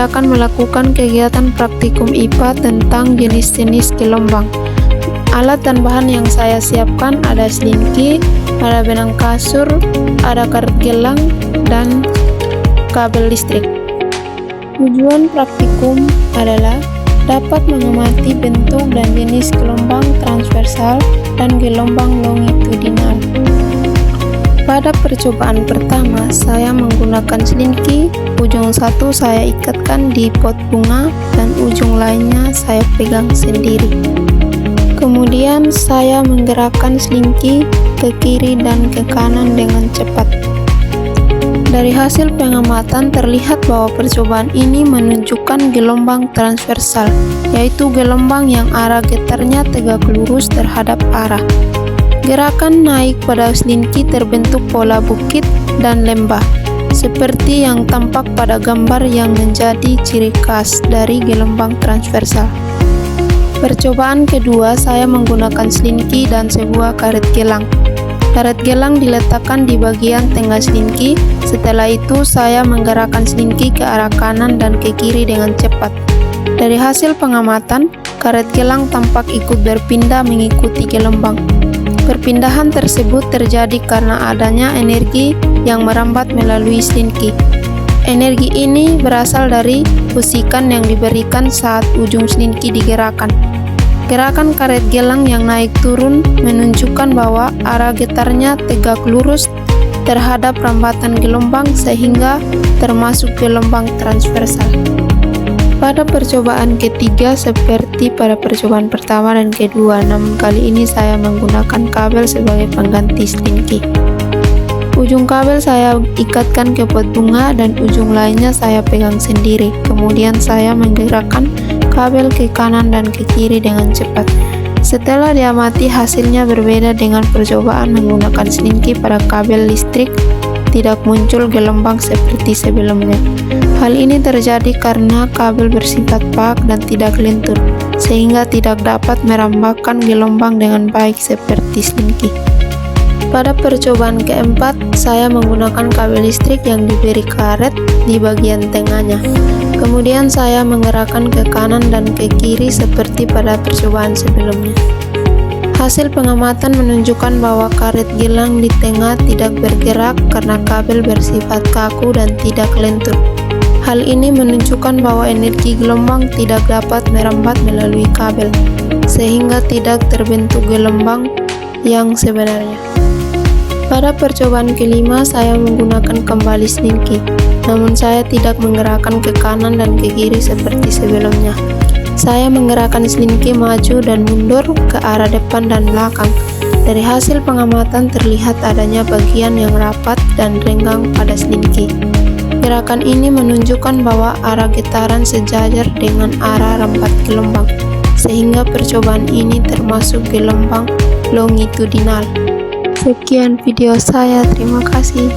saya akan melakukan kegiatan praktikum IPA tentang jenis-jenis gelombang. Alat dan bahan yang saya siapkan ada selinki, ada benang kasur, ada karet gelang, dan kabel listrik. Tujuan praktikum adalah dapat mengamati bentuk dan jenis gelombang transversal dan gelombang longitudinal. Pada percobaan pertama, saya menggunakan selinki. Ujung satu saya ikatkan di pot bunga dan ujung lainnya saya pegang sendiri. Kemudian saya menggerakkan selinki ke kiri dan ke kanan dengan cepat. Dari hasil pengamatan terlihat bahwa percobaan ini menunjukkan gelombang transversal, yaitu gelombang yang arah getarnya tegak lurus terhadap arah. Gerakan naik pada selinki terbentuk pola bukit dan lembah, seperti yang tampak pada gambar yang menjadi ciri khas dari gelombang transversal. Percobaan kedua, saya menggunakan selinki dan sebuah karet gelang. Karet gelang diletakkan di bagian tengah selinki. Setelah itu, saya menggerakkan selinki ke arah kanan dan ke kiri dengan cepat. Dari hasil pengamatan, karet gelang tampak ikut berpindah mengikuti gelombang. Perpindahan tersebut terjadi karena adanya energi yang merambat melalui selinki. Energi ini berasal dari pusikan yang diberikan saat ujung selinki digerakkan. Gerakan karet gelang yang naik turun menunjukkan bahwa arah getarnya tegak lurus terhadap rambatan gelombang sehingga termasuk gelombang transversal. Pada percobaan ketiga seperti pada percobaan pertama dan kedua, namun kali ini saya menggunakan kabel sebagai pengganti selinki. Ujung kabel saya ikatkan ke pot bunga dan ujung lainnya saya pegang sendiri. Kemudian saya menggerakkan kabel ke kanan dan ke kiri dengan cepat. Setelah diamati, hasilnya berbeda dengan percobaan menggunakan selinki pada kabel listrik. Tidak muncul gelombang seperti sebelumnya. Hal ini terjadi karena kabel bersifat pak dan tidak lentur, sehingga tidak dapat merambahkan gelombang dengan baik seperti selinki. Pada percobaan keempat, saya menggunakan kabel listrik yang diberi karet di bagian tengahnya. Kemudian saya menggerakkan ke kanan dan ke kiri seperti pada percobaan sebelumnya. Hasil pengamatan menunjukkan bahwa karet gelang di tengah tidak bergerak karena kabel bersifat kaku dan tidak lentur. Hal ini menunjukkan bahwa energi gelombang tidak dapat merambat melalui kabel, sehingga tidak terbentuk gelombang yang sebenarnya. Pada percobaan kelima, saya menggunakan kembali selinki, namun saya tidak menggerakkan ke kanan dan ke kiri seperti sebelumnya. Saya menggerakkan selinki maju dan mundur ke arah depan dan belakang. Dari hasil pengamatan terlihat adanya bagian yang rapat dan renggang pada selinki. Gerakan ini menunjukkan bahwa arah getaran sejajar dengan arah rambat gelombang, sehingga percobaan ini termasuk gelombang longitudinal. Sekian video saya, terima kasih.